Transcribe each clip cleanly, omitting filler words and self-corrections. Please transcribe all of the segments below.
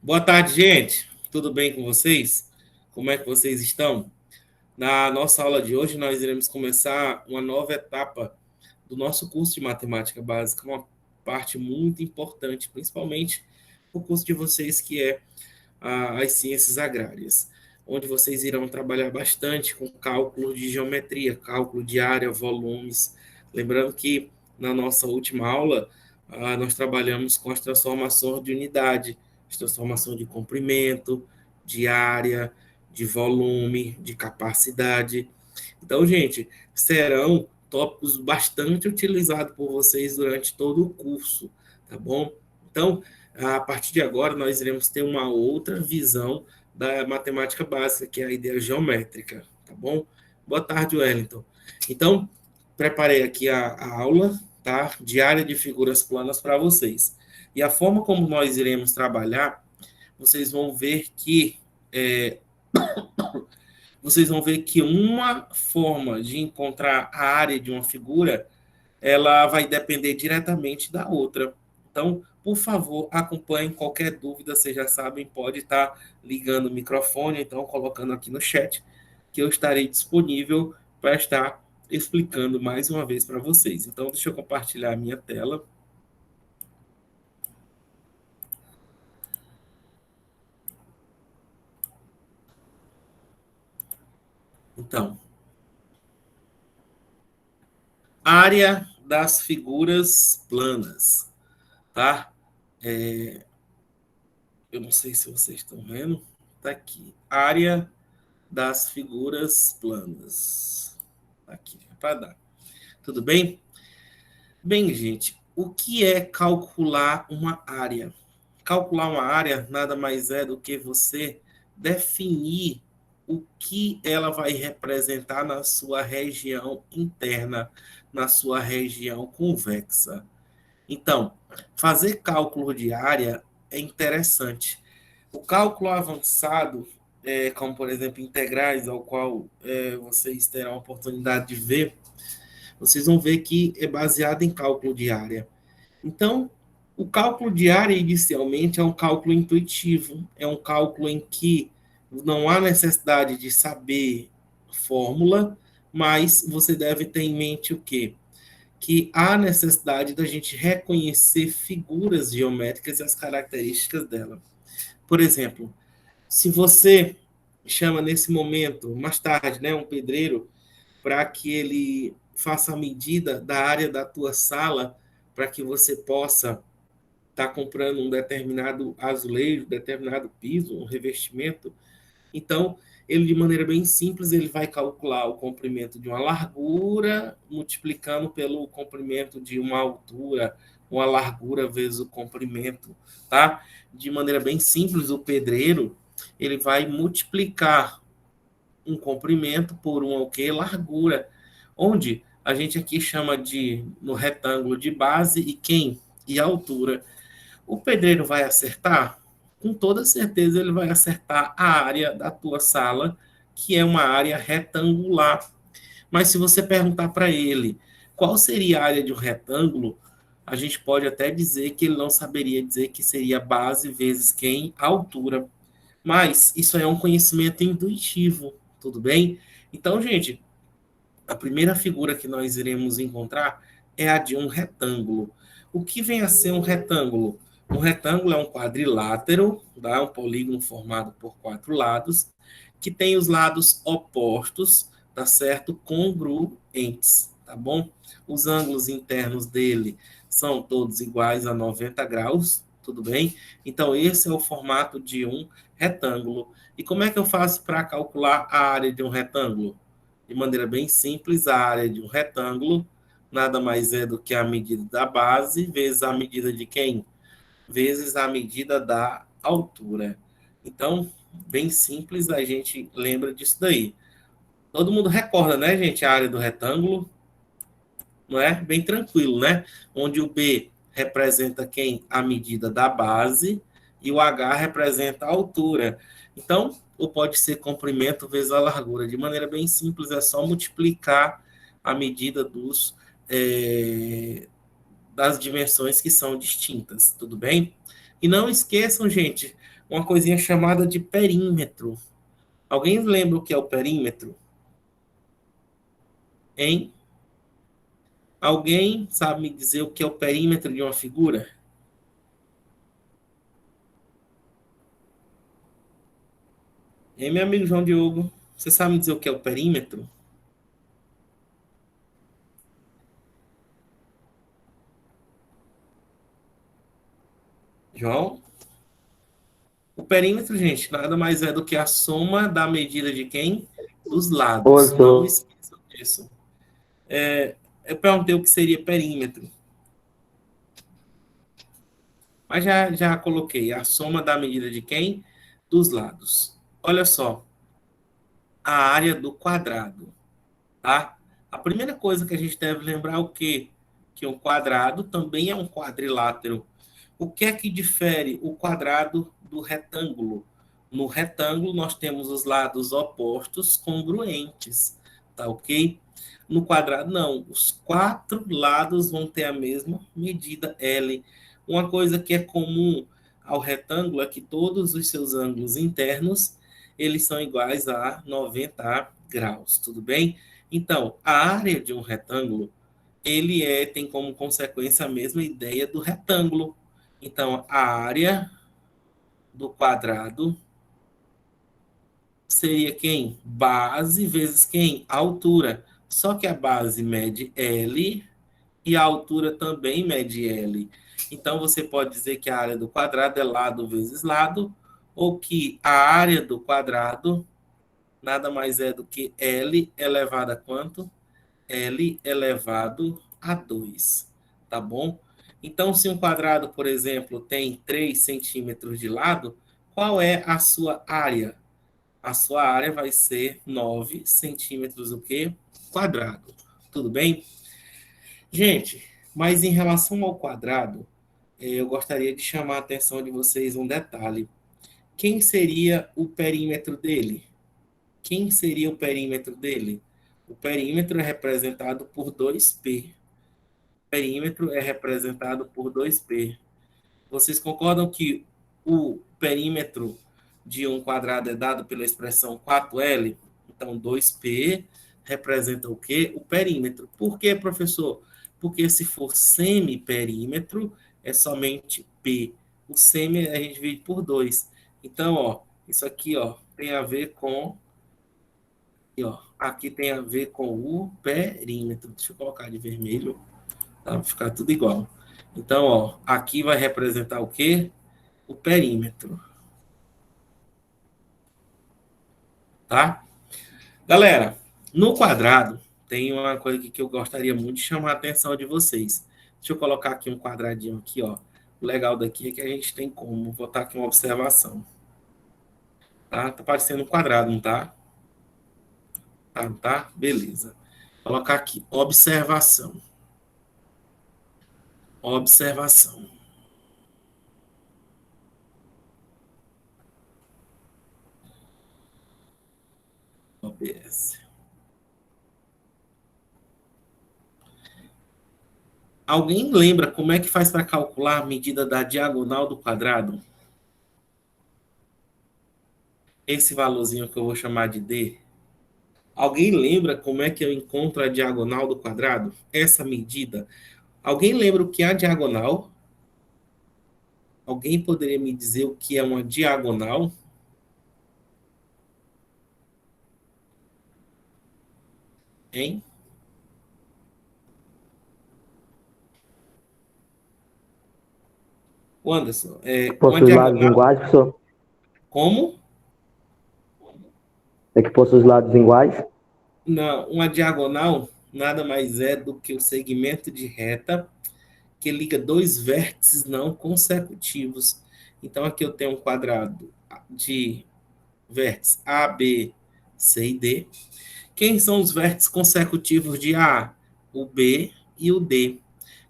Boa tarde, gente. Tudo bem com vocês? Como é que vocês estão? Na nossa aula de hoje, nós iremos começar uma nova etapa do nosso curso de matemática básica, uma parte muito importante, principalmente o curso de vocês, que é as ciências agrárias, onde vocês irão trabalhar bastante com cálculo de geometria, cálculo de área, volumes. Lembrando que na nossa última aula, nós trabalhamos com as transformações de unidade, as transformações de comprimento, de área, de volume, de capacidade. Então, gente, serão tópicos bastante utilizados por vocês durante todo o curso, tá bom? Então, a partir de agora, nós iremos ter uma outra visão da matemática básica, que é a ideia geométrica, tá bom? Boa tarde, Wellington. Então, preparei aqui a aula, tá? De área de figuras planas para vocês. E a forma como nós iremos trabalhar, vocês vão ver que uma forma de encontrar a área de uma figura, ela vai depender diretamente da outra. Então, por favor, acompanhem. Qualquer dúvida, vocês já sabem, pode estar ligando o microfone, então colocando aqui no chat, que eu estarei disponível para estar explicando mais uma vez para vocês. Então, deixa eu compartilhar a minha tela. Então, área das figuras planas, tá? Eu não sei se vocês estão vendo. Tá aqui. Área das figuras planas. Tá aqui, para dar. Tudo bem? Bem, gente, o que é calcular uma área? Calcular uma área nada mais é do que você definir o que ela vai representar na sua região interna, na sua região convexa. Então, fazer cálculo de área é interessante. O cálculo avançado, como por exemplo integrais, ao qual vocês terão a oportunidade de ver, vocês vão ver que é baseado em cálculo de área. Então, o cálculo de área inicialmente é um cálculo intuitivo, é um cálculo em que não há necessidade de saber fórmula, mas você deve ter em mente o quê? Que há necessidade da gente reconhecer figuras geométricas e as características dela. Por exemplo, se você chama nesse momento, mais tarde, né, um pedreiro, para que ele faça a medida da área da tua sala, para que você possa estar comprando um determinado azulejo, determinado piso, um revestimento. Então, ele de maneira bem simples, ele vai calcular o comprimento de uma largura, multiplicando pelo comprimento de uma altura, uma largura vezes o comprimento, tá? De maneira bem simples, o pedreiro, ele vai multiplicar um comprimento por uma o quê? Largura, onde a gente aqui chama de, no retângulo de base, e quem? E altura. O pedreiro vai acertar? Com toda certeza ele vai acertar a área da tua sala, que é uma área retangular. Mas se você perguntar para ele qual seria a área de um retângulo, a gente pode até dizer que ele não saberia dizer que seria base vezes quem? A altura. Mas isso é um conhecimento intuitivo, tudo bem? Então, gente, a primeira figura que nós iremos encontrar é a de um retângulo. O que vem a ser um retângulo? Um retângulo é um quadrilátero, tá? Um polígono formado por 4 lados, que tem os lados opostos, tá certo? Congruentes, tá bom? Os ângulos internos dele são todos iguais a 90 graus, tudo bem? Então, esse é o formato de um retângulo. E como é que eu faço para calcular a área de um retângulo? De maneira bem simples, a área de um retângulo nada mais é do que a medida da base vezes a medida de quem? Vezes a medida da altura. Então, bem simples, a gente lembra disso daí. Todo mundo recorda, né, gente, a área do retângulo? Não é? Bem tranquilo, né? Onde o B representa quem? A medida da base e o H representa a altura. Então, ou pode ser comprimento vezes a largura. De maneira bem simples, é só multiplicar a medida das dimensões que são distintas, tudo bem? E não esqueçam, gente, uma coisinha chamada de perímetro. Alguém lembra o que é o perímetro? Hein? Alguém sabe me dizer o que é o perímetro de uma figura? Hein, meu amigo João Diogo? Você sabe me dizer o que é o perímetro? João? O perímetro, gente, nada mais é do que a soma da medida de quem? Dos lados. Não Professor, esqueçam disso. Eu perguntei o que seria perímetro, mas já coloquei a soma da medida de quem? Dos lados. Olha só, a área do quadrado, tá? A primeira coisa que a gente deve lembrar é o quê? Que um quadrado também é um quadrilátero. O que é que difere o quadrado do retângulo? No retângulo, nós temos os lados opostos congruentes, tá ok? No quadrado, não. Os quatro lados vão ter a mesma medida L. Uma coisa que é comum ao retângulo é que todos os seus ângulos internos, eles são iguais a 90 graus, tudo bem? Então, a área de um retângulo, tem como consequência a mesma ideia do retângulo. Então, a área do quadrado seria quem? Base vezes quem? A altura. Só que a base mede L e a altura também mede L. Então, você pode dizer que a área do quadrado é lado vezes lado, ou que a área do quadrado nada mais é do que L elevado a quanto? L elevado a 2, tá bom? Então, se um quadrado, por exemplo, tem 3 centímetros de lado, qual é a sua área? A sua área vai ser 9 centímetros o quê? Quadrado. Tudo bem? Gente, mas em relação ao quadrado, eu gostaria de chamar a atenção de vocês um detalhe. Quem seria o perímetro dele? Quem seria o perímetro dele? O perímetro é representado por 2P. Perímetro é representado por 2P. Vocês concordam que o perímetro de um quadrado é dado pela expressão 4L? Então, 2P representa o quê? O perímetro. Por quê, professor? Porque se for semiperímetro, é somente P. O semi a gente divide por 2. Então, ó, isso aqui, ó, tem a ver com... Aqui tem a ver com o perímetro. Deixa eu colocar de vermelho. Tá? Vai ficar tudo igual. Então, ó, aqui vai representar o quê? O perímetro, tá? Galera, no quadrado, tem uma coisa aqui que eu gostaria muito de chamar a atenção de vocês. Deixa eu colocar aqui um quadradinho aqui, ó. O legal daqui é que a gente tem como botar aqui uma observação. Tá? Tá parecendo um quadrado, não tá? Tá, não tá? Beleza. Vou colocar aqui, observação. Observação. OBS. Alguém lembra como é que faz para calcular a medida da diagonal do quadrado? Esse valorzinho que eu vou chamar de D. Alguém lembra como é que eu encontro a diagonal do quadrado? Essa medida. Alguém lembra o que é a diagonal? Alguém poderia me dizer o que é uma diagonal? Hein? O Anderson, que uma possui lados diagonal, iguais, professor? como? É que possui lados iguais? Não, uma diagonal nada mais é do que o segmento de reta que liga dois vértices não consecutivos. Então, aqui eu tenho um quadrado de vértices A, B, C e D. Quem são os vértices consecutivos de A? O B e o D.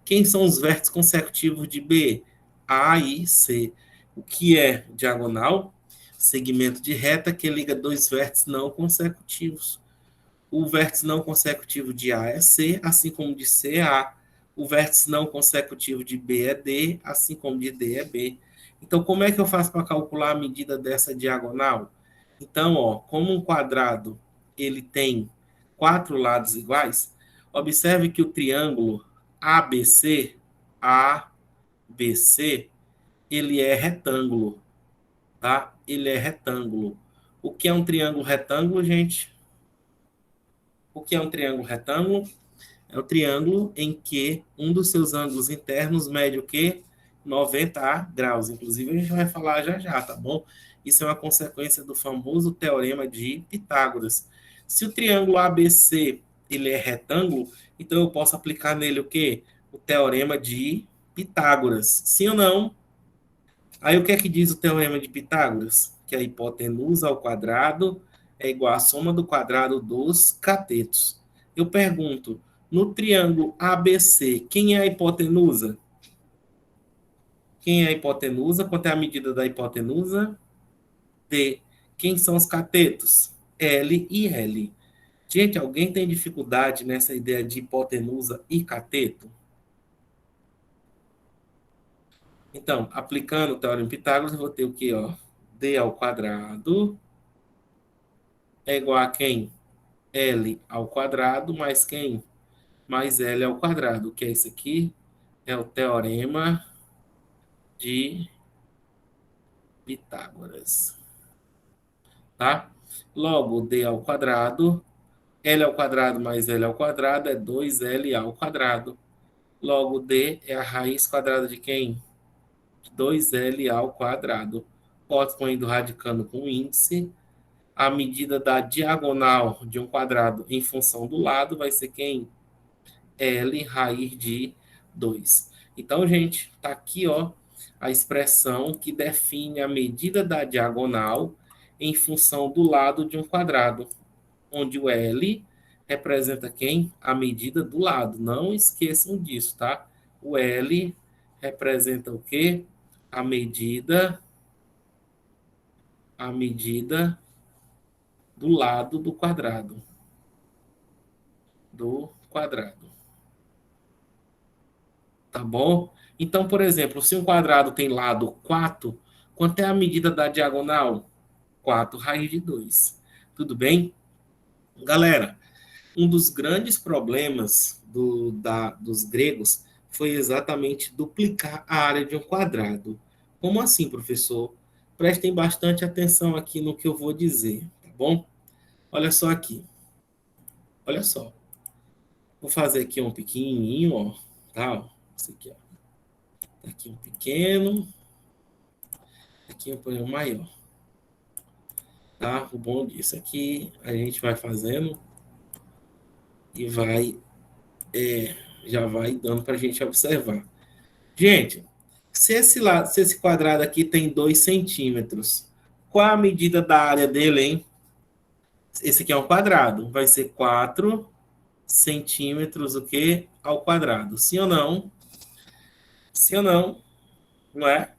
Quem são os vértices consecutivos de B? A e C. O que é diagonal? Segmento de reta que liga dois vértices não consecutivos. O vértice não consecutivo de A é C, assim como de C é A. O vértice não consecutivo de B é D, assim como de D é B. Então, como é que eu faço para calcular a medida dessa diagonal? Então, ó, como um quadrado ele tem 4 lados iguais, observe que o triângulo ABC, ABC, ele é retângulo, tá? Ele é retângulo. O que é um triângulo retângulo, gente? O que é um triângulo retângulo? É o triângulo em que um dos seus ângulos internos mede o quê? 90 graus. Inclusive, a gente vai falar já já, tá bom? Isso é uma consequência do famoso teorema de Pitágoras. Se o triângulo ABC ele é retângulo, então eu posso aplicar nele o quê? O teorema de Pitágoras. Sim ou não? Aí o que é que diz o teorema de Pitágoras? Que a hipotenusa ao quadrado é igual à soma do quadrado dos catetos. Eu pergunto, no triângulo ABC, quem é a hipotenusa? Quem é a hipotenusa? Quanto é a medida da hipotenusa? D. Quem são os catetos? L e L. Gente, alguém tem dificuldade nessa ideia de hipotenusa e cateto? Então, aplicando o teorema de Pitágoras, eu vou ter o quê? Ó? D ao quadrado é igual a quem? L ao quadrado mais quem? Mais L ao quadrado. O que é isso aqui? É o teorema de Pitágoras. Tá? Logo, D ao quadrado, L ao quadrado mais L ao quadrado é 2L ao quadrado. Logo, D é a raiz quadrada de quem? 2L ao quadrado. Corto indo radicando com o índice. A medida da diagonal de um quadrado em função do lado vai ser quem? L raiz de 2. Então, gente, tá aqui, ó, a expressão que define a medida da diagonal em função do lado de um quadrado, onde o L representa quem? A medida do lado. Não esqueçam disso, tá? O L representa o quê? A medida do lado do quadrado. Do quadrado. Tá bom? Então, por exemplo, se um quadrado tem lado 4, quanto é a medida da diagonal? 4 raiz de 2. Tudo bem? Galera, um dos grandes problemas dos gregos foi exatamente duplicar a área de um quadrado. Como assim, professor? Prestem bastante atenção aqui no que eu vou dizer, tá bom? Olha só aqui. Olha só. Vou fazer aqui um pequenininho, ó. Tá? Esse aqui, ó. Aqui um pequeno. Aqui um maior. Tá? O bom disso aqui, a gente vai fazendo e já vai dando para a gente observar. Gente, se esse quadrado aqui tem 2 centímetros, qual a medida da área dele, hein? Esse aqui é um quadrado, vai ser 4 centímetros o quê? Ao quadrado. Sim ou não? Sim ou não? Não é?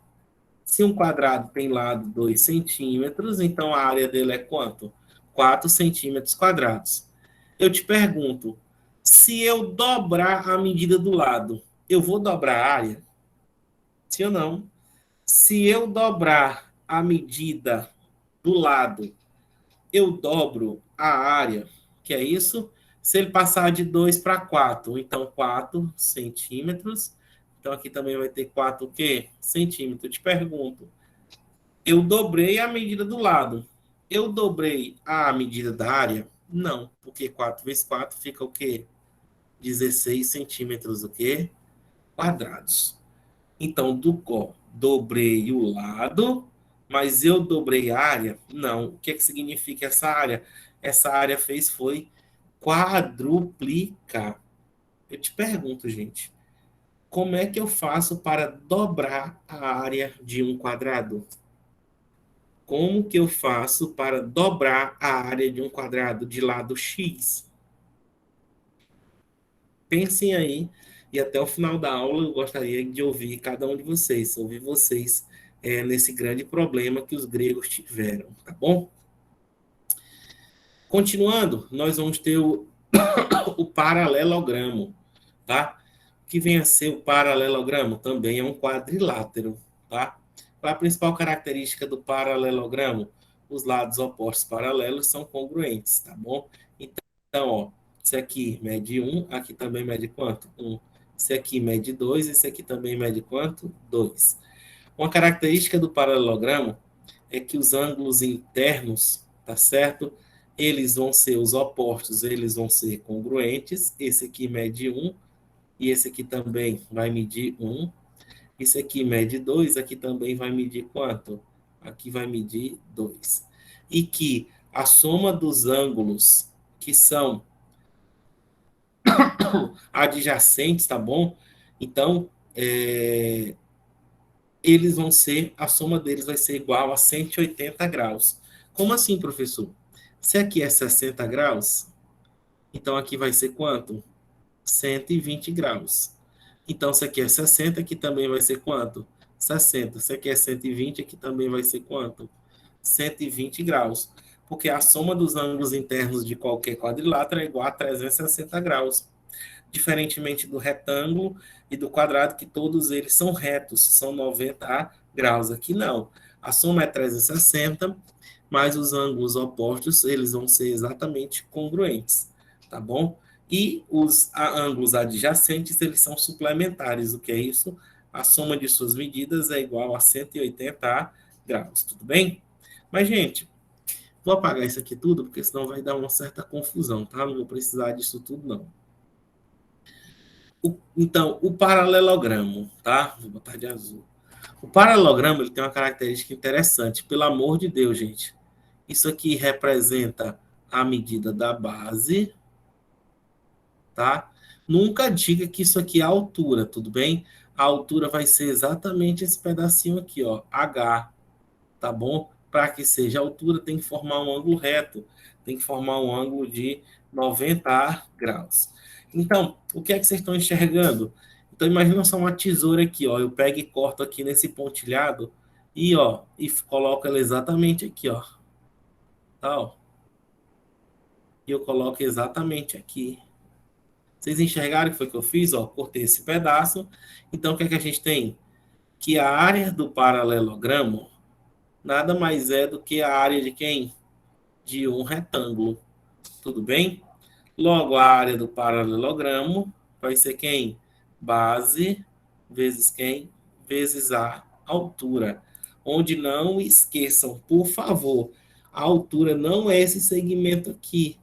Se um quadrado tem lado 2 centímetros, então a área dele é quanto? 4 centímetros quadrados. Eu te pergunto, se eu dobrar a medida do lado, eu vou dobrar a área? Sim ou não? Se eu dobrar a medida do lado, eu dobro a área, que é isso? Se ele passar de 2 para 4, então 4 centímetros. Então aqui também vai ter 4 o quê? Centímetros. Eu te pergunto, eu dobrei a medida do lado. Eu dobrei a medida da área? Não, porque 4 vezes 4 fica o quê? 16 centímetros o quê? Quadrados. Então, dobrei o lado, mas eu dobrei a área? Não. O que é que significa essa área? Essa área foi quadruplicar. Eu te pergunto, gente, como é que eu faço para dobrar a área de um quadrado? Como que eu faço para dobrar a área de um quadrado de lado X? Pensem aí, e até o final da aula eu gostaria de ouvir cada um de vocês, ouvir vocês nesse grande problema que os gregos tiveram, tá bom? Continuando, nós vamos ter o paralelogramo, tá? O que vem a ser o paralelogramo? Também é um quadrilátero, tá? Qual é a principal característica do paralelogramo? Os lados opostos paralelos são congruentes, tá bom? Então, ó, esse aqui mede 1, aqui também mede quanto? 1. Esse aqui mede 2, esse aqui também mede quanto? 2. Uma característica do paralelogramo é que os ângulos internos, tá certo? Eles vão ser os opostos, eles vão ser congruentes. Esse aqui mede 1 e esse aqui também vai medir 1. Esse aqui mede 2, aqui também vai medir quanto? Aqui vai medir 2. E que a soma dos ângulos que são adjacentes, tá bom? Então, eles vão ser, a soma deles vai ser igual a 180 graus. Como assim, professor? Se aqui é 60 graus, então aqui vai ser quanto? 120 graus. Então, se aqui é 60, aqui também vai ser quanto? 60. Se aqui é 120, aqui também vai ser quanto? 120 graus. Porque a soma dos ângulos internos de qualquer quadrilátero é igual a 360 graus. Diferentemente do retângulo e do quadrado, que todos eles são retos, são 90 graus. Aqui não. A soma é 360, mas os ângulos opostos, eles vão ser exatamente congruentes, tá bom? E os ângulos adjacentes, eles são suplementares. O que é isso? A soma de suas medidas é igual a 180 graus, tudo bem? Mas, gente, vou apagar isso aqui tudo, porque senão vai dar uma certa confusão, tá? Não vou precisar disso tudo, não. Então, o paralelogramo, tá? Vou botar de azul. O paralelogramo, ele tem uma característica interessante. Pelo amor de Deus, gente. Isso aqui representa a medida da base, tá? Nunca diga que isso aqui é a altura, tudo bem? A altura vai ser exatamente esse pedacinho aqui, ó, H, tá bom? Para que seja a altura, tem que formar um ângulo reto, tem que formar um ângulo de 90 graus. Então, o que é que vocês estão enxergando? Então, imagina só uma tesoura aqui, ó, eu pego e corto aqui nesse pontilhado e, ó, e coloco ela exatamente aqui, ó, tá, ó. E eu coloco exatamente aqui. Vocês enxergaram o que foi que eu fiz? Ó, cortei esse pedaço. Então, o que é que a gente tem? Que a área do paralelogramo nada mais é do que a área de quem? De um retângulo. Tudo bem? Logo, a área do paralelogramo vai ser quem? Base vezes quem? Vezes a altura. Onde não esqueçam, por favor, a altura não é esse segmento aqui,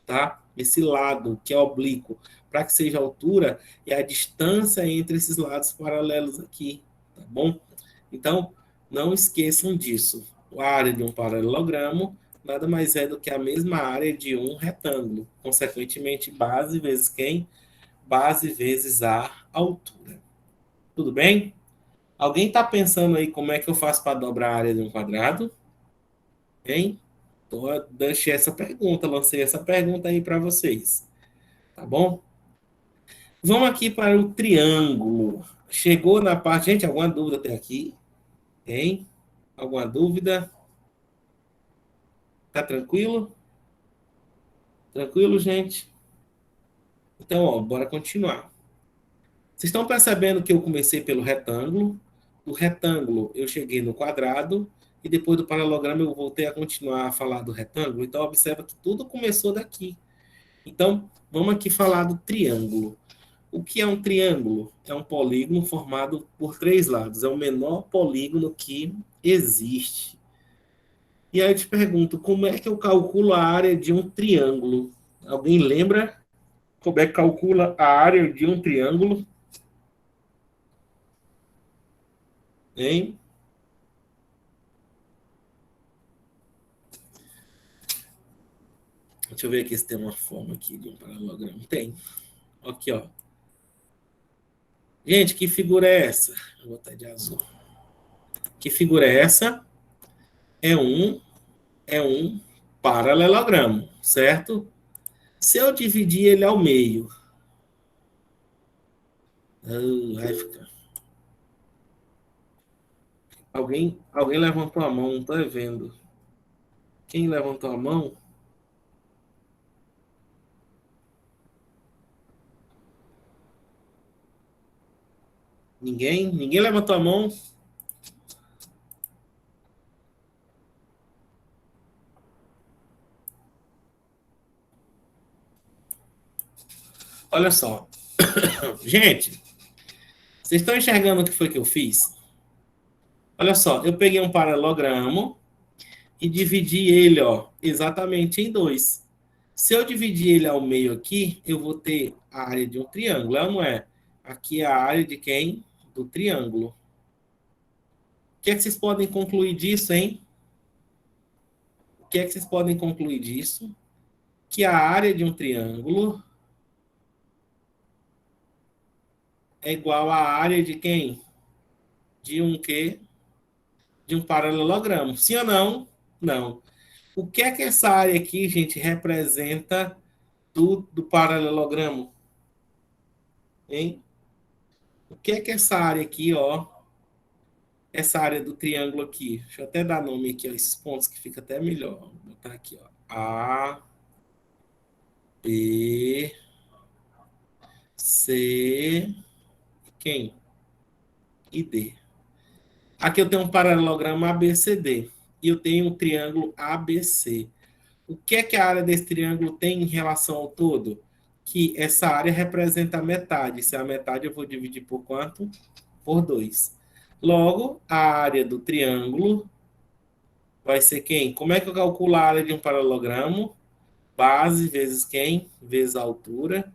tá? Esse lado que é oblíquo. Para que seja a altura, é a distância entre esses lados paralelos aqui, tá bom? Então, não esqueçam disso. A área de um paralelogramo nada mais é do que a mesma área de um retângulo. Consequentemente, base vezes quem? Base vezes a altura. Tudo bem? Alguém está pensando aí como é que eu faço para dobrar a área de um quadrado? Hein? Deixei essa pergunta, lancei essa pergunta aí para vocês. Tá bom? Vamos aqui para o triângulo. Chegou na parte. Gente, alguma dúvida até aqui? Hein? Alguma dúvida? Tá tranquilo? Tranquilo, gente? Então, ó, bora continuar. Vocês estão percebendo que eu comecei pelo retângulo, do retângulo eu cheguei no quadrado, e depois do paralelogramo eu voltei a continuar a falar do retângulo. Então, observa que tudo começou daqui. Então, vamos aqui falar do triângulo. O que é um triângulo? É um polígono formado por três lados. É o menor polígono que existe. E aí eu te pergunto, como é que eu calculo a área de um triângulo? Alguém lembra como é que calcula a área de um triângulo? Hein? Deixa eu ver aqui se tem uma forma aqui de um paralelogramo. Tem. Aqui, ó. Gente, que figura é essa? Vou botar de azul. Que figura é essa? É um paralelogramo, certo? Se eu dividir ele ao meio, vai ficar. Alguém levantou a mão, não tô vendo. Quem levantou a mão? Ninguém? Ninguém levantou a mão? Olha só. Gente, vocês estão enxergando o que foi que eu fiz? Olha só, eu peguei um paralelogramo e dividi ele, ó, exatamente em dois. Se eu dividir ele ao meio aqui, eu vou ter a área de um triângulo, é ou não é? Aqui é a área de quem? Do triângulo. O que é que vocês podem concluir disso, hein? O que é que vocês podem concluir disso? Que a área de um triângulo é igual à área de quem? De um quê? De um paralelogramo. Sim ou não? Não. O que é que essa área aqui, gente, representa do paralelogramo? Hein? O que é que essa área aqui, ó, essa área do triângulo aqui, deixa eu até dar nome aqui, ó, esses pontos que fica até melhor. Vou botar aqui, ó, A, B, C, quem? E D. Aqui eu tenho um paralelogramo ABCD e eu tenho um triângulo ABC. O que é que a área desse triângulo tem em relação ao todo? Que essa área representa a metade. Se é a metade, eu vou dividir por quanto? Por 2. Logo, a área do triângulo vai ser quem? Como é que eu calculo a área de um paralelogramo? Base vezes quem? Vezes a altura,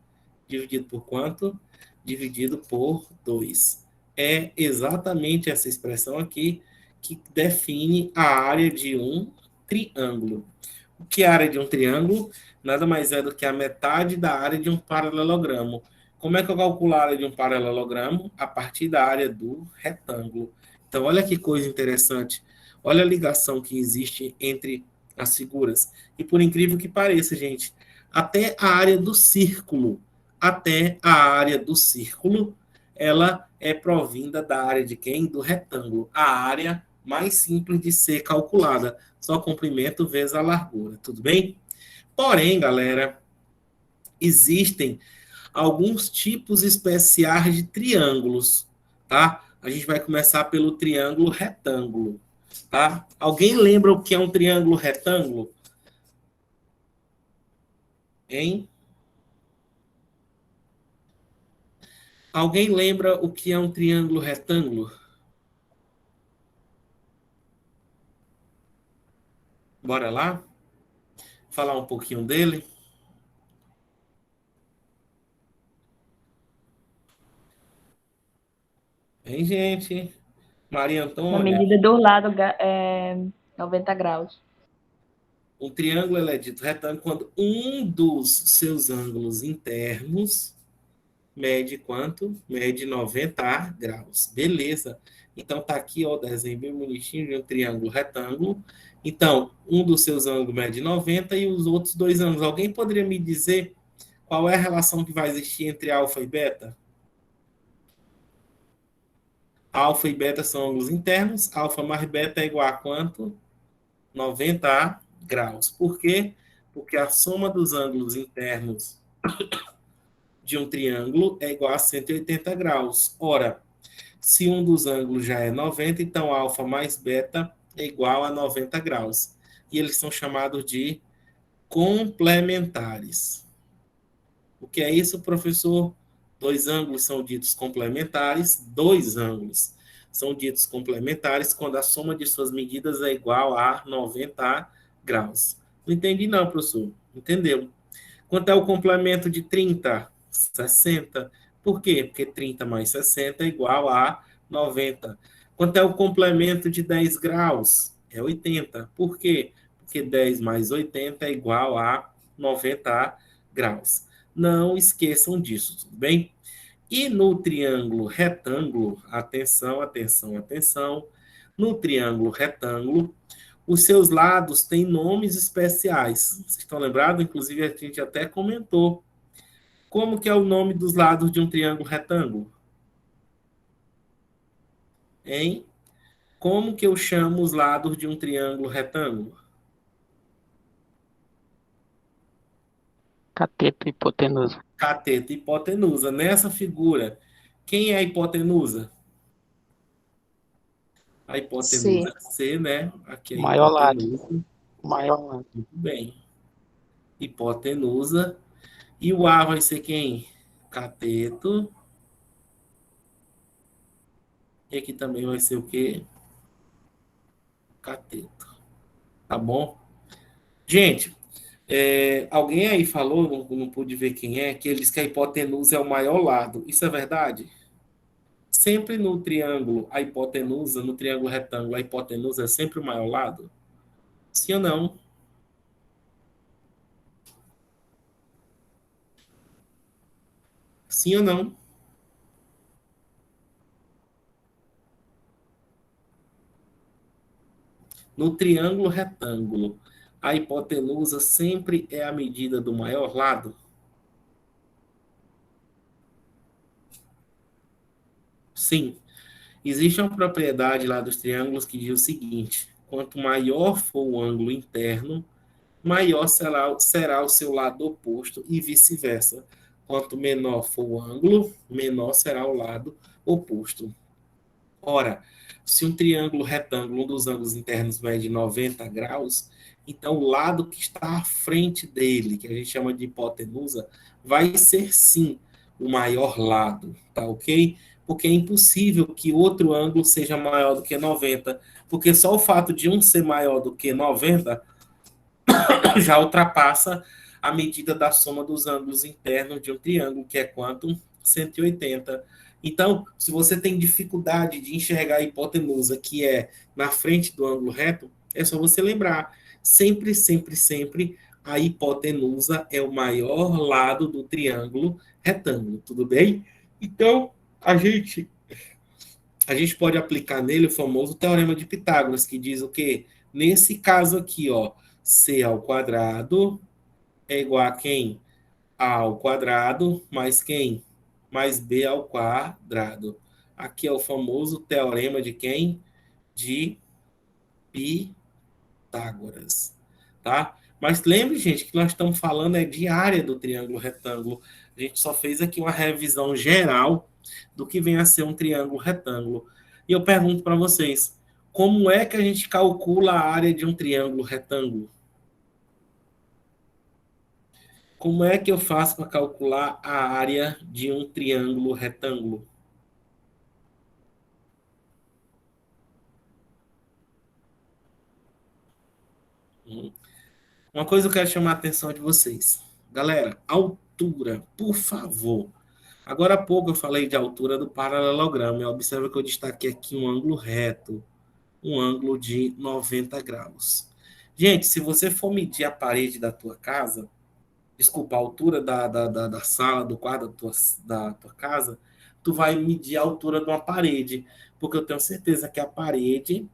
dividido por quanto? Dividido por 2. É exatamente essa expressão aqui que define a área de um triângulo. O que é a área de um triângulo? Nada mais é do que a metade da área de um paralelogramo. Como é que eu calculo a área de um paralelogramo? A partir da área do retângulo. Então, olha que coisa interessante. Olha a ligação que existe entre as figuras. E por incrível que pareça, gente, até a área do círculo, ela é provinda da área de quem? Do retângulo. A área mais simples de ser calculada. Só comprimento vezes a largura, tudo bem? Porém, galera, existem alguns tipos especiais de triângulos, tá? A gente vai começar pelo triângulo retângulo, tá? Alguém lembra o que é um triângulo retângulo? Hein? Alguém lembra o que é um triângulo retângulo? Bora lá? Falar um pouquinho dele? Hein, gente? Maria Na Antônia? medida do lado é 90 graus. Um triângulo ele é dito retângulo quando um dos seus ângulos internos mede quanto? Mede 90 graus. Beleza. Então tá aqui ó, o desenho bem bonitinho de um triângulo retângulo. Então, um dos seus ângulos mede 90 e os outros dois ângulos. Alguém poderia me dizer qual é a relação que vai existir entre alfa e beta? Alfa e beta são ângulos internos. Alfa mais beta é igual a quanto? 90 graus. Por quê? Porque a soma dos ângulos internos de um triângulo é igual a 180 graus. Ora, se um dos ângulos já é 90, então alfa mais beta é igual a 90 graus. E eles são chamados de complementares. O que é isso, professor? Dois ângulos são ditos complementares, dois ângulos são ditos complementares quando a soma de suas medidas é igual a 90 graus. Não entendi não, professor. Entendeu? Quanto é o complemento de 30? 60. Por quê? Porque 30 mais 60 é igual a 90. Quanto é o complemento de 10 graus? É 80. Por quê? Porque 10 mais 80 é igual a 90 graus. Não esqueçam disso, tudo bem? E no triângulo retângulo, atenção, atenção, atenção, no triângulo retângulo, os seus lados têm nomes especiais. Vocês estão lembrados? Inclusive, a gente até comentou. Como que é o nome dos lados de um triângulo retângulo? Hein? Como que eu chamo os lados de um triângulo retângulo? Cateto e hipotenusa. Cateto e hipotenusa. Nessa figura, quem é a hipotenusa? A hipotenusa C. é C, né? Aqui é a Maior lado. hipotenusa. Maior lado. Muito bem. Hipotenusa. E o A vai ser quem? cateto. E aqui também vai ser o quê? Cateto. Tá bom? Gente, alguém aí falou, não pude ver quem é, que ele diz que a hipotenusa é o maior lado. Isso é verdade? Sempre no triângulo, a hipotenusa, no triângulo retângulo, a hipotenusa é sempre o maior lado? Sim ou não? Sim ou não? No triângulo retângulo, a hipotenusa sempre é a medida do maior lado? Sim. Existe uma propriedade lá dos triângulos que diz o seguinte: quanto maior for o ângulo interno, maior será o seu lado oposto e vice-versa. Quanto menor for o ângulo, menor será o lado oposto. Ora, se um triângulo retângulo, um dos ângulos internos mede 90 graus, então o lado que está à frente dele, que a gente chama de hipotenusa, vai ser sim o maior lado, tá ok? Porque é impossível que outro ângulo seja maior do que 90, porque só o fato de um ser maior do que 90 já ultrapassa a medida da soma dos ângulos internos de um triângulo, que é quanto? 180. Então, se você tem dificuldade de enxergar a hipotenusa, que é na frente do ângulo reto, é só você lembrar. Sempre, sempre, sempre, a hipotenusa é o maior lado do triângulo retângulo, tudo bem? Então, a gente pode aplicar nele o famoso teorema de Pitágoras, que diz o quê? Nesse caso aqui, ó, c ao quadrado é igual a quem? A ao quadrado mais quem? Mais b ao quadrado. Aqui é o famoso teorema de quem? De Pitágoras, tá? Mas lembre, gente, que nós estamos falando de área do triângulo retângulo. A gente só fez aqui uma revisão geral do que vem a ser um triângulo retângulo. E eu pergunto para vocês, como é que a gente calcula a área de um triângulo retângulo? Como é que eu faço para calcular a área de um triângulo retângulo? Uma coisa que eu quero chamar a atenção de vocês. Galera, altura, por favor. Agora há pouco eu falei de altura do paralelogramo. E observa que eu destaquei aqui um ângulo reto, um ângulo de 90 graus. Gente, se você for medir a parede da tua casa, desculpa, a altura da sala, do quarto da tua casa, tu vai medir a altura de uma parede, porque eu tenho certeza que a parede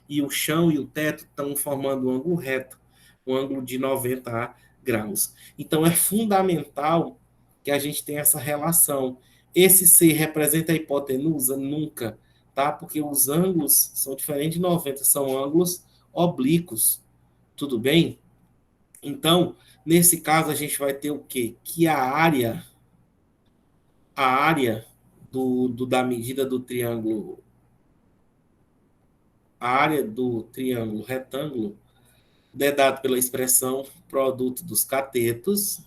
e o chão e o teto estão formando um ângulo reto, um ângulo de 90 graus. Então é fundamental que a gente tenha essa relação. Esse C representa a hipotenusa? Nunca, tá? Porque os ângulos são diferentes de 90, são ângulos oblíquos, tudo bem? Então, nesse caso, a gente vai ter o quê? Que a área da medida do triângulo, a área do triângulo retângulo é dado pela expressão produto dos catetos,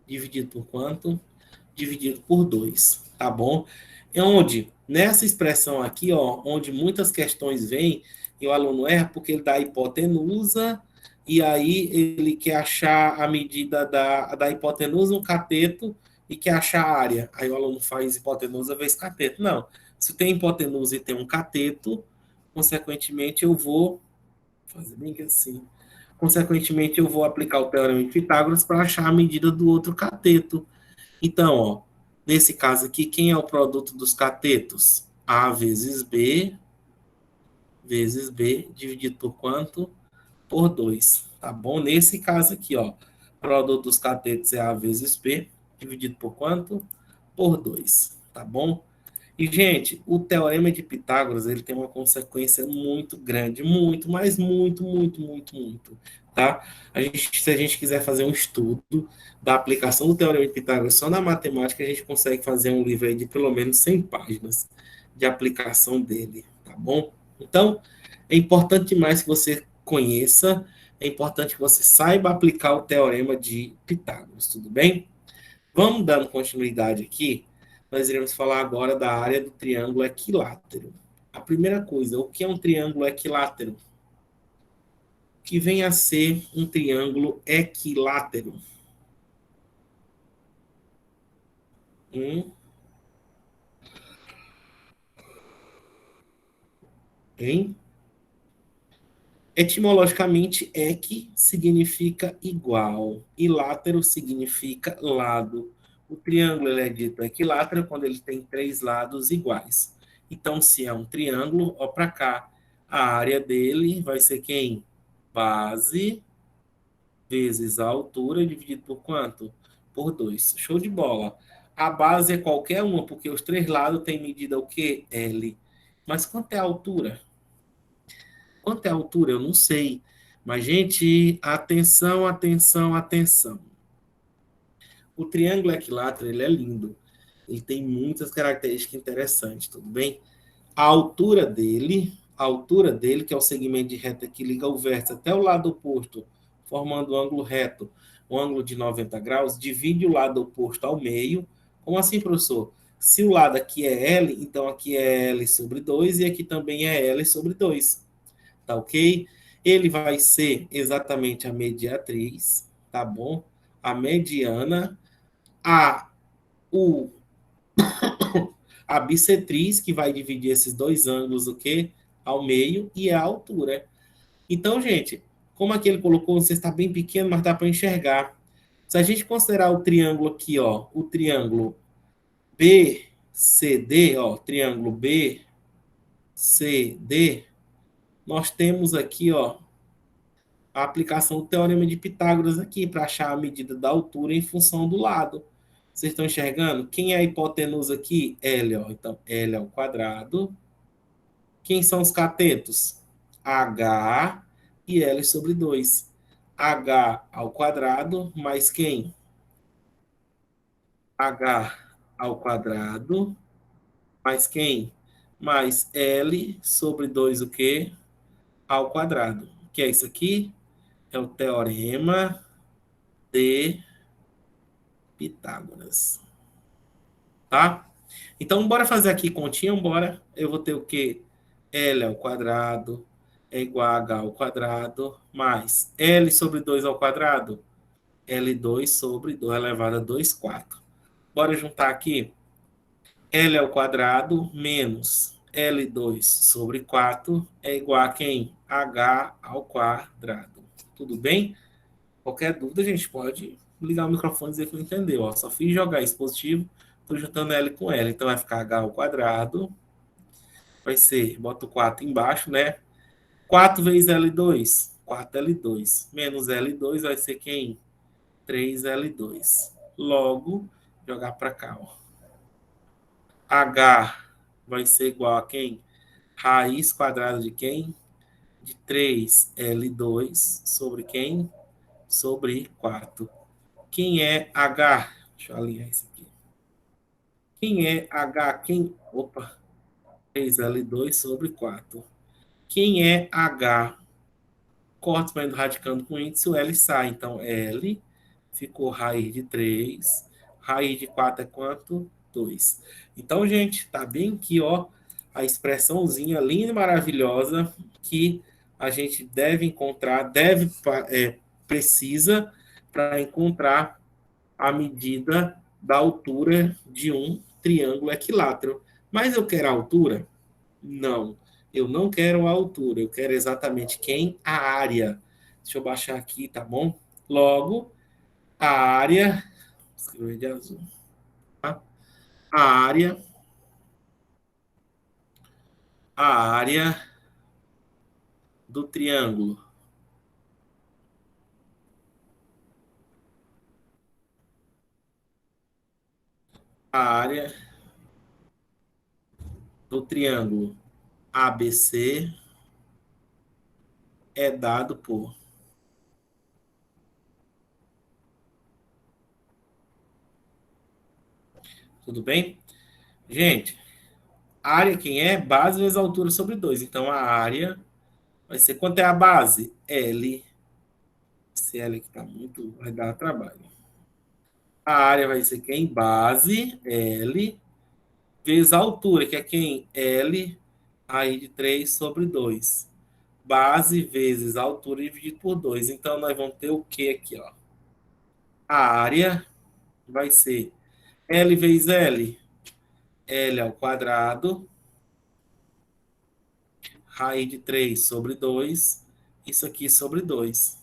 dividido por quanto? Dividido por 2, tá bom? É onde, nessa expressão aqui, ó, onde muitas questões vêm, e o aluno erra porque ele dá a hipotenusa, e aí ele quer achar a medida da hipotenusa no cateto e quer achar a área. Aí o aluno faz hipotenusa vezes cateto. Não. Se tem hipotenusa e tem um cateto, consequentemente eu vou fazer bem que assim. Consequentemente, eu vou aplicar o teorema de Pitágoras para achar a medida do outro cateto. Então, ó, nesse caso aqui, quem é o produto dos catetos? A vezes B, dividido por quanto? Por 2, tá bom? Nesse caso aqui, ó, produto dos catetos é A vezes B, dividido por quanto? Por 2, tá bom? E, gente, o teorema de Pitágoras, ele tem uma consequência muito grande, muito, mas muito, muito, muito, muito, tá? Se a gente quiser fazer um estudo da aplicação do teorema de Pitágoras só na matemática, a gente consegue fazer um livro aí de pelo menos 100 páginas de aplicação dele, tá bom? Então, é importante demais que você conheça, é importante que você saiba aplicar o teorema de Pitágoras, tudo bem? Vamos dando continuidade aqui. Nós iremos falar agora da área do triângulo equilátero. A primeira coisa, o que é um triângulo equilátero? Que vem a ser um triângulo equilátero. Hein? Etimologicamente, equi significa igual e látero significa lado. O triângulo ele é dito equilátero quando ele tem três lados iguais. Então, se é um triângulo, ó para cá, a área dele vai ser quem? Base vezes a altura dividido por quanto? Por 2. Show de bola. A base é qualquer uma, porque os três lados têm medida o quê? L. Mas quanto é a altura? Quanto é a altura? Eu não sei. Mas, gente, atenção, atenção, atenção. O triângulo equilátero, ele é lindo. Ele tem muitas características interessantes, tudo bem? A altura dele, que é o segmento de reta que liga o vértice até o lado oposto, formando um ângulo reto, um ângulo de 90 graus, divide o lado oposto ao meio. Como assim, professor? Se o lado aqui é L, então aqui é L sobre 2 e aqui também é L sobre 2. Tá ok? Ele vai ser exatamente a mediatriz, tá bom? A mediana, a, o, a bissetriz, que vai dividir esses dois ângulos, o quê? Ao meio, e a altura. Então, gente, como aqui ele colocou, você está bem pequeno, mas dá para enxergar. Se a gente considerar o triângulo aqui, ó, o triângulo BCD, ó, triângulo BCD, nós temos aqui, ó, a aplicação do teorema de Pitágoras aqui para achar a medida da altura em função do lado. Vocês estão enxergando? Quem é a hipotenusa aqui? L, ó. Então, L ao quadrado. Quem são os catetos? H e L sobre 2. H ao quadrado mais quem? H ao quadrado mais quem? Mais L sobre 2 o quê? Ao quadrado. O que é isso aqui? É o teorema de Pitágoras. Tá? Então, bora fazer aqui continha, bora. Eu vou ter o quê? L ao quadrado é igual a H ao quadrado mais L sobre 2 ao quadrado. L2 sobre 2 elevado a 2 quartos. Bora juntar aqui. L ao quadrado menos L2 sobre 4 é igual a quem? H ao quadrado. Tudo bem? Qualquer dúvida, a gente pode ligar o microfone e dizer que não entendeu. Ó. Só fiz jogar isso positivo, estou juntando L com L. Então vai ficar H ao quadrado. Vai ser, bota o 4 embaixo, né? 4 vezes L2, 4L2. Menos L2 vai ser quem? 3L2. Logo, jogar para cá, ó. H vai ser igual a quem? Raiz quadrada de quem? De 3L2 sobre quem? Sobre 4. Quem é H? Deixa eu alinhar isso aqui. Quem é H? Quem? Opa! 3L2 sobre 4. Quem é H? Corta vai indo radicando com índice, o L sai. Então, L ficou raiz de 3. Raiz de 4 é quanto? 2. Então, gente, tá bem aqui, ó, a expressãozinha linda e maravilhosa que a gente deve encontrar, precisa para encontrar a medida da altura de um triângulo equilátero. Mas eu quero a altura? Não, eu não quero a altura, eu quero exatamente quem? A área. Deixa eu baixar aqui, tá bom? Logo, a área, vou escrever de azul, tá? A área, a área do triângulo. A área do triângulo ABC é dado por. Tudo bem? Gente, área quem é? Base vezes altura sobre 2. Então, a área vai ser quanto é a base? L. Esse L aqui tá muito, vai dar trabalho. A área vai ser quem? Base, L, vezes a altura, que é quem? L, raiz de 3 sobre 2. Base vezes a altura dividido por 2. Então, nós vamos ter o que aqui, ó? A área vai ser L vezes L. L ao quadrado, raiz de 3 sobre 2. Isso aqui sobre 2.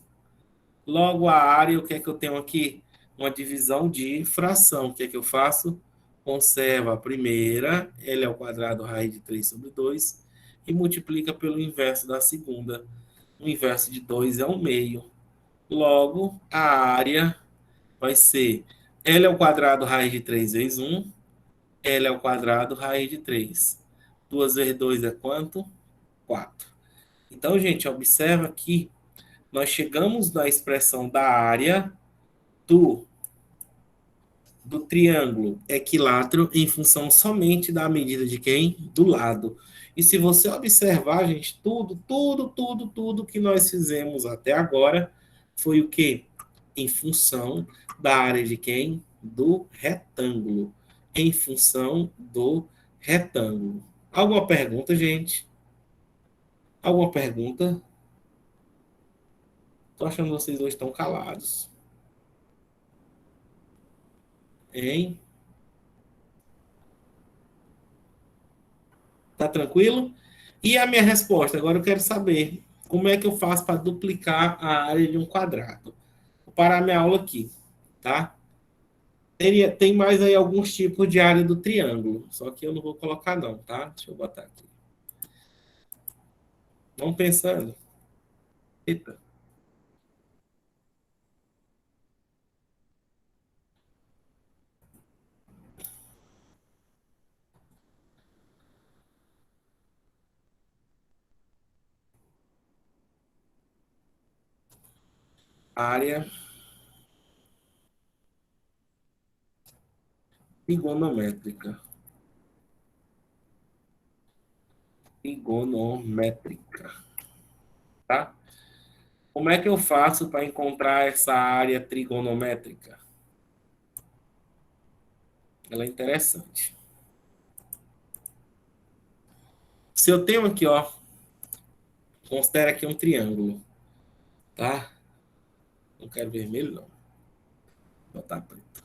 Logo, a área, o que é que eu tenho aqui? Uma divisão de fração. O que é que eu faço? Conservo a primeira, L ao quadrado, raiz de 3 sobre 2, e multiplica pelo inverso da segunda. O inverso de 2 é 1/2. Logo, a área vai ser L ao quadrado, raiz de 3 vezes 1, L ao quadrado, raiz de 3. 2 vezes 2 é quanto? 4. Então, gente, observa que nós chegamos na expressão da área do, do triângulo equilátero em função somente da medida de quem? Do lado. E se você observar, gente, tudo que nós fizemos até agora foi o quê? Em função da área de quem? Do retângulo. Em função do retângulo. Alguma pergunta, gente? Alguma pergunta? Tô achando que vocês dois estão calados. Hein? Tá tranquilo? E a minha resposta? Agora eu quero saber como é que eu faço para duplicar a área de um quadrado. Vou parar minha aula aqui, tá? Tem mais aí alguns tipos de área do triângulo, só que eu não vou colocar não, tá? Deixa eu botar aqui. Vamos pensando. Eita. Área trigonométrica. Trigonométrica, tá? Como é que eu faço para encontrar essa área trigonométrica? Ela é interessante. Se eu tenho aqui, ó, considera aqui um triângulo, tá? Não quero vermelho, não. Vou botar preto.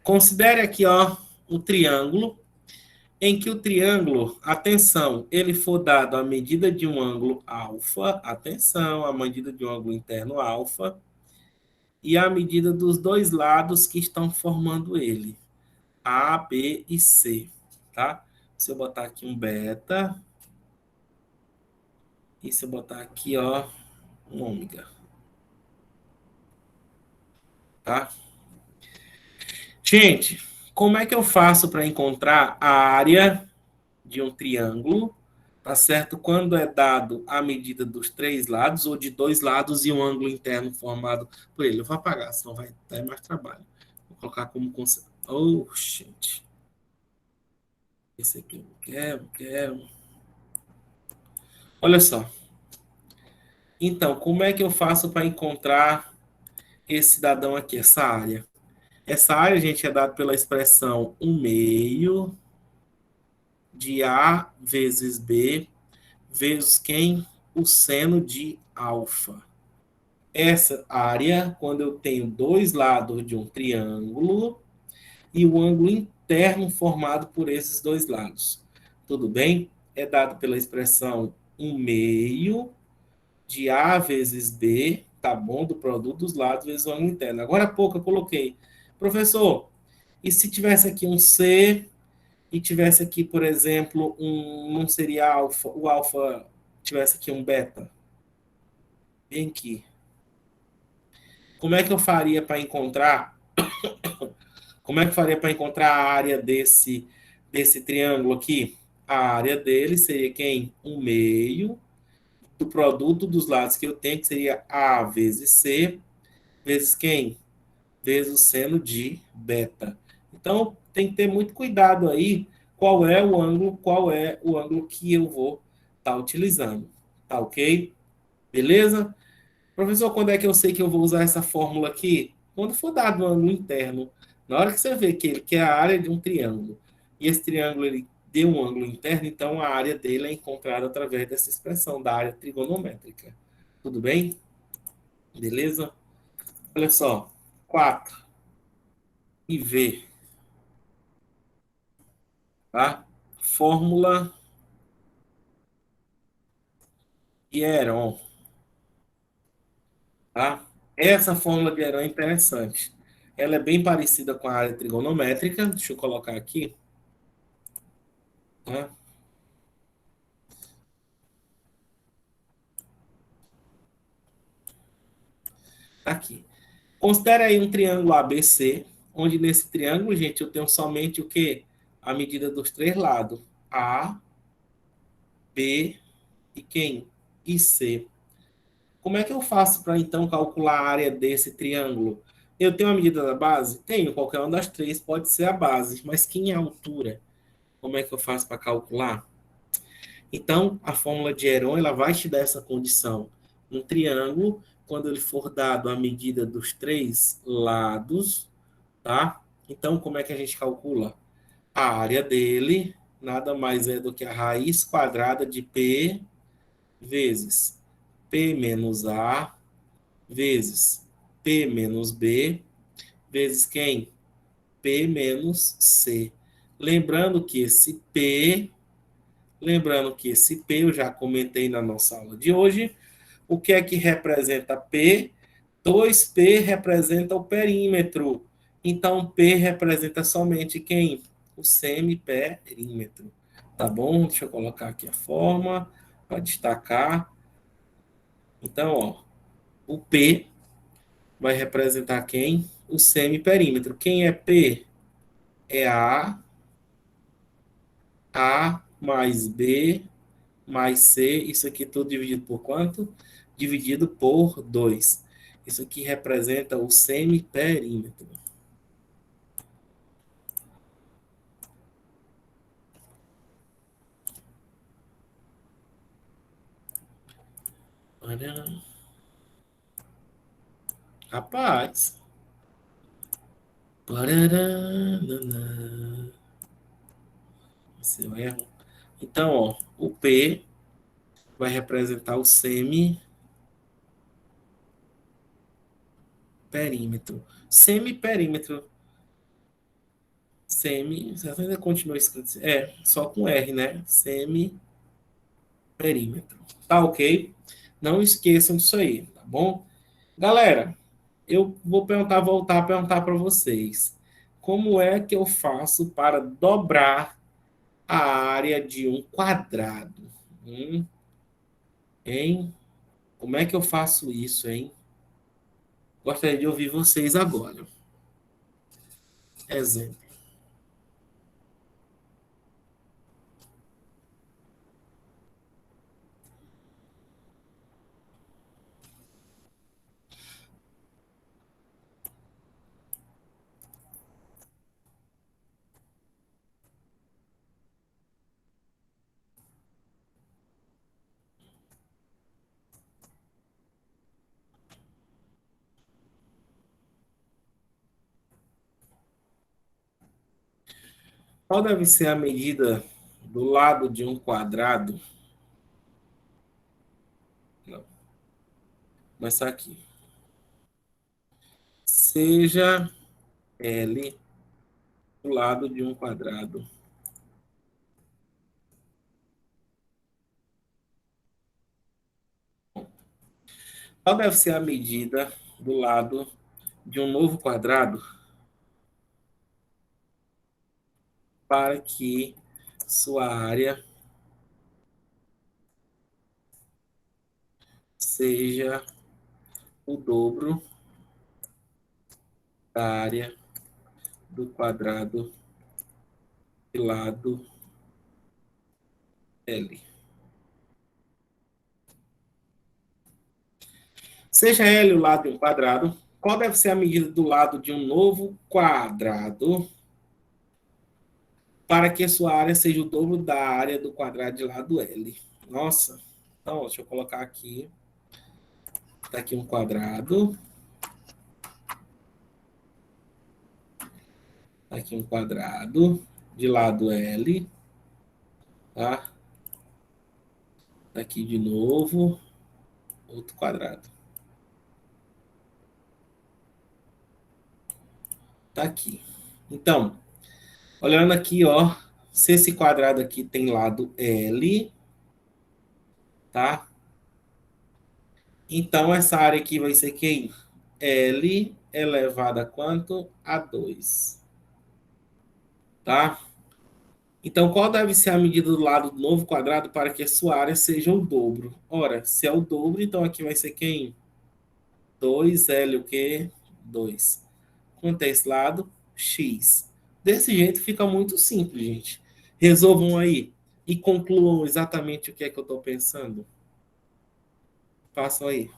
Considere aqui, ó, o triângulo, em que o triângulo, atenção, ele for dado a medida de um ângulo alfa, atenção, a medida de um ângulo interno alfa, e a medida dos dois lados que estão formando ele, A, B e C, tá? Se eu botar aqui um beta, e se eu botar aqui, ó, um ômega, tá? Gente, como é que eu faço para encontrar a área de um triângulo, tá certo? Quando é dado a medida dos três lados, ou de dois lados e um ângulo interno formado por ele. Eu vou apagar, senão vai dar mais trabalho. Vou colocar como conceito. Oh, gente. Esse aqui eu não quero, não quero. Olha só. Então, como é que eu faço para encontrar esse cidadão aqui, essa área? Essa área, gente, é dada pela expressão 1/2 de A vezes B vezes quem? O seno de alfa. Essa área, quando eu tenho dois lados de um triângulo e o ângulo interno formado por esses dois lados. Tudo bem? É dado pela expressão 1/2 de A vezes B, tá bom? Do produto dos lados vezes o ângulo interno. Agora há pouco eu coloquei, professor, e se tivesse aqui um C e tivesse aqui, por exemplo, não seria alfa, o alfa tivesse aqui um beta? Bem aqui. Como é que eu faria para encontrar? Como é que eu faria para encontrar a área desse triângulo aqui? A área dele seria quem? 1/2 do produto dos lados que eu tenho, que seria A vezes C, vezes quem? Vezes o seno de beta. Então, tem que ter muito cuidado aí qual é o ângulo que eu vou estar utilizando. Tá ok? Beleza? Professor, quando é que eu sei que eu vou usar essa fórmula aqui? Quando for dado um ângulo interno. Na hora que você vê que ele quer a área de um triângulo, e esse triângulo ele deu um ângulo interno, então a área dele é encontrada através dessa expressão da área trigonométrica. Tudo bem? Beleza? Olha só. 4 e V, tá? Fórmula de Heron, tá? Essa fórmula de Heron é interessante. Ela é bem parecida com a área trigonométrica. Deixa eu colocar aqui, tá? Aqui. Considere aí um triângulo ABC, onde nesse triângulo, gente, eu tenho somente o quê? A medida dos três lados. A, B e quem? E C. Como é que eu faço para então calcular a área desse triângulo? Eu tenho a medida da base? Tenho, qualquer uma das três pode ser a base, mas quem é a altura? Como é que eu faço para calcular? Então, a fórmula de Heron ela vai te dar essa condição. Um triângulo, quando ele for dado a medida dos três lados, tá? Então, como é que a gente calcula? A área dele nada mais é do que a raiz quadrada de P vezes P menos A vezes P menos B vezes quem? P menos C. Lembrando que esse P, lembrando que esse P eu já comentei na nossa aula de hoje. O que é que representa P? 2P representa o perímetro. Então, P representa somente quem? O semiperímetro. Tá bom? Deixa eu colocar aqui a forma para destacar. Então, ó, o P vai representar quem? O semiperímetro. Quem é P? É A mais B mais C. Isso aqui tudo dividido por quanto? Dividido por 2. Isso aqui representa o semiperímetro. Olha, rapaz. Parará. Seu erro. Então, ó, o P vai representar o semiperímetro. Semiperímetro. Você ainda continua escrito. É, só com R, né? Semiperímetro. Tá ok? Não esqueçam disso aí, tá bom? Galera, eu vou voltar a perguntar para vocês. Como é que eu faço para dobrar a área de um quadrado? Hum, hein? Como é que eu faço isso, hein? Gostaria de ouvir vocês agora. Exemplo. Qual deve ser a medida do lado de um quadrado? Não, começar aqui. Seja L do lado de um quadrado. Qual deve ser a medida do lado de um novo quadrado para que sua área seja o dobro da área do quadrado de lado L? Seja L o lado de um quadrado, qual deve ser a medida do lado de um novo quadrado para que a sua área seja o dobro da área do quadrado de lado L? Nossa, então, deixa eu colocar aqui. Está aqui um quadrado. Aqui um quadrado de lado L, tá? Aqui de novo, outro quadrado. Tá aqui. Então, olhando aqui, ó, se esse quadrado aqui tem lado L, tá? Então, essa área aqui vai ser quem? L elevado a quanto? A 2, tá? Então, qual deve ser a medida do lado do novo quadrado para que a sua área seja o dobro? Ora, se é o dobro, então aqui vai ser quem? 2L o quê? 2. Quanto é esse lado? X. Desse jeito fica muito simples, gente. Resolvam aí e concluam exatamente o que é que eu estou pensando. Façam aí.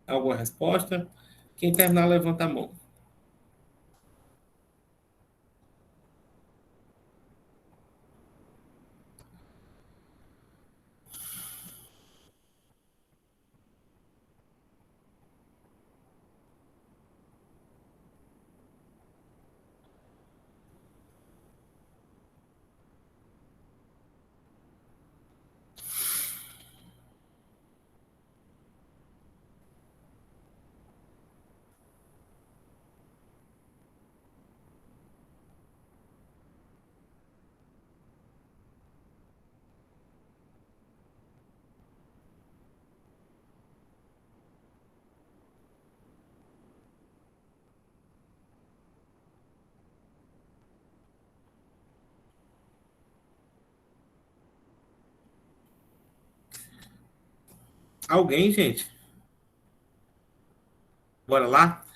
Alguma resposta? Quem terminar, levanta a mão. Alguém, gente? Bora lá?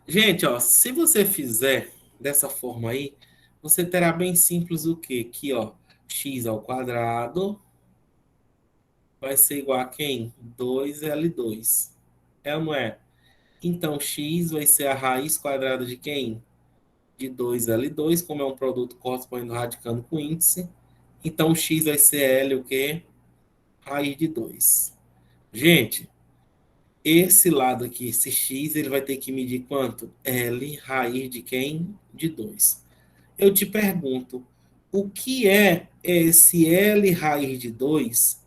Gente, ó, se você fizer dessa forma aí, você terá bem simples o quê? Aqui, ó, x ao quadrado vai ser igual a quem? 2L2. É ou não é? Então, x vai ser a raiz quadrada de quem? De 2L2, como é um produto correspondendo radicando com índice. Então, x vai ser L o quê? Raiz de 2. Gente, esse lado aqui, esse x, ele vai ter que medir quanto? L raiz de quem? De 2. Eu te pergunto, o que é esse L raiz de 2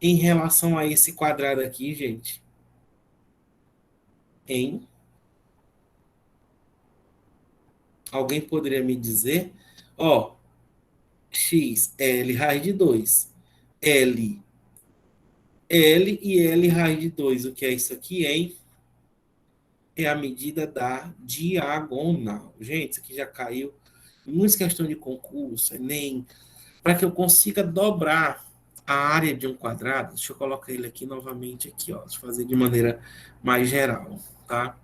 em relação a esse quadrado aqui, gente? Hein? Alguém poderia me dizer? Ó, x, L raiz de 2. L, L e L raiz de 2. O que é isso aqui, hein? É a medida da diagonal. Gente, isso aqui já caiu. Muita questão de concurso, Enem. Para que eu consiga dobrar a área de um quadrado, deixa eu colocar ele aqui novamente, aqui, ó. Deixa eu fazer de maneira mais geral, tá?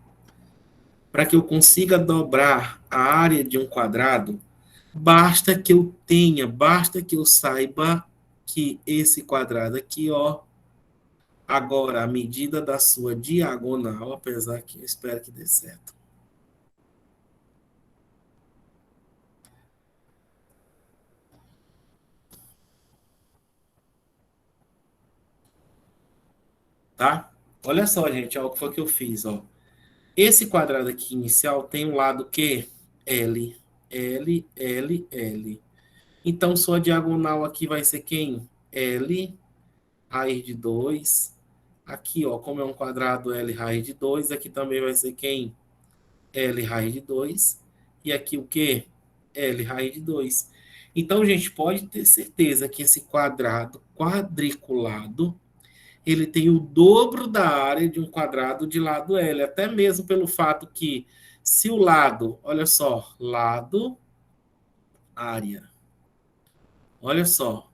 Para que eu consiga dobrar a área de um quadrado, basta que eu saiba que esse quadrado aqui, ó, agora a medida da sua diagonal, apesar que eu espero que dê certo. Tá? Olha só, gente, ó, o que foi que eu fiz, ó. Esse quadrado aqui inicial tem um lado que L, L, L, L. Então, sua diagonal aqui vai ser quem? L, raiz de 2. Aqui, ó, como é um quadrado L raiz de 2, aqui também vai ser quem? L raiz de 2. E aqui o quê? L raiz de 2. Então, gente, pode ter certeza que esse quadrado quadriculado ele tem o dobro da área de um quadrado de lado L, até mesmo pelo fato que se o lado, olha só, lado, área, olha só,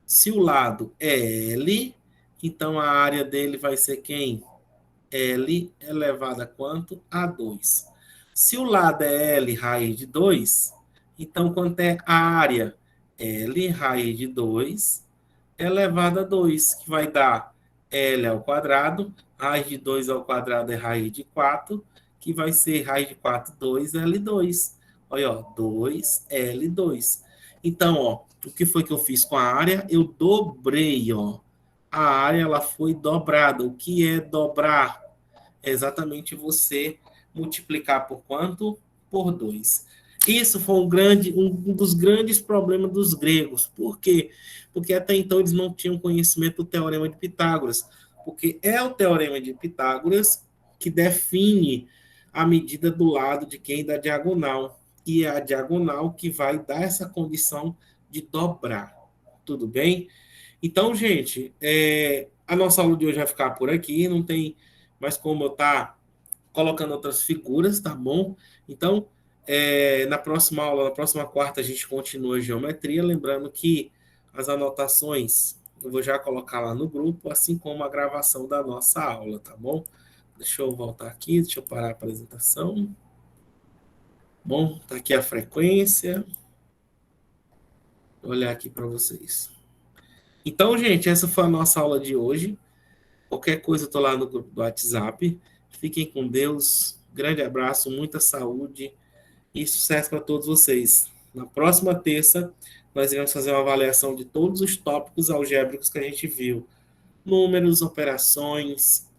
se o lado é L, Então, a área dele vai ser quem? L elevado a quanto? A 2. Se o lado é L raiz de 2, então quanto é a área? L raiz de 2 elevado a 2, que vai dar L ao quadrado, raiz de 2 ao quadrado é raiz de 4, que vai ser raiz de 4, 2L2. Olha, ó, 2L2. Então, ó, o que foi que eu fiz com a área? Eu dobrei, ó. A área, ela foi dobrada. O que é dobrar? É exatamente você multiplicar por quanto? Por 2. Isso foi um dos grandes problemas dos gregos. Por quê? Porque até então eles não tinham conhecimento do Teorema de Pitágoras. Porque é o Teorema de Pitágoras que define a medida do lado de quem? Da diagonal. E é a diagonal que vai dar essa condição de dobrar. Tudo bem? Então, gente, a nossa aula de hoje vai ficar por aqui. Não tem mais como eu estar colocando outras figuras, tá bom? Então, na próxima aula, na próxima quarta, a gente continua a geometria. Lembrando que as anotações eu vou já colocar lá no grupo, assim como a gravação da nossa aula, tá bom? Deixa eu voltar aqui, deixa eu parar a apresentação. Bom, tá aqui a frequência. Vou olhar aqui para vocês. Então, gente, essa foi a nossa aula de hoje. Qualquer coisa, eu estou lá no grupo do WhatsApp. Fiquem com Deus. Grande abraço, muita saúde e sucesso para todos vocês. Na próxima terça, nós iremos fazer uma avaliação de todos os tópicos algébricos que a gente viu. Números, operações,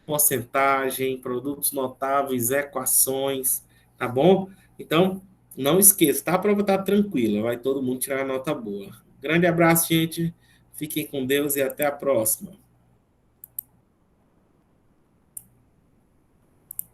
porcentagem, produtos notáveis, equações, tá bom? Então, não esqueça, tá? A prova tá tranquila, vai todo mundo tirar a nota boa. Grande abraço, gente. Fiquem com Deus e até a próxima.